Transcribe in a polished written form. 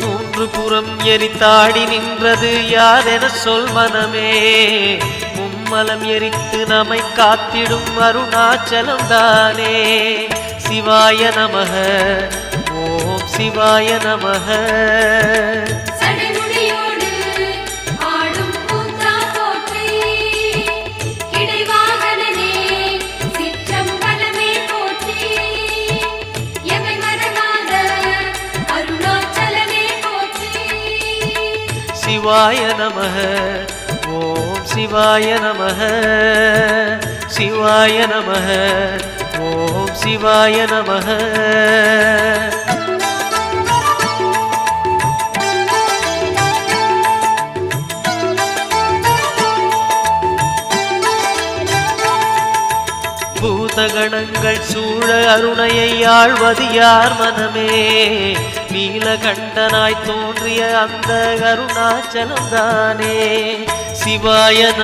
மூன்று புறம் எரித்தாடி நின்றது யாரென சொல் மனமே. மும்மலம் எரித்து நம்மை காத்திடும் அருணாச்சலம் தானே. சிவாய நமக ஓம் சிவாய நமக. சிவாய நமக ஓம் சிவாய நமக. சிவாய நமக ஓம் சிவாய நமக. பூதகணங்கள் சூழ அருணையை ஆழ்வது யார் மனமே. நீலகண்டனாய் தோன்றிய அந்த அருணாச்சலம் தானே. சிவாய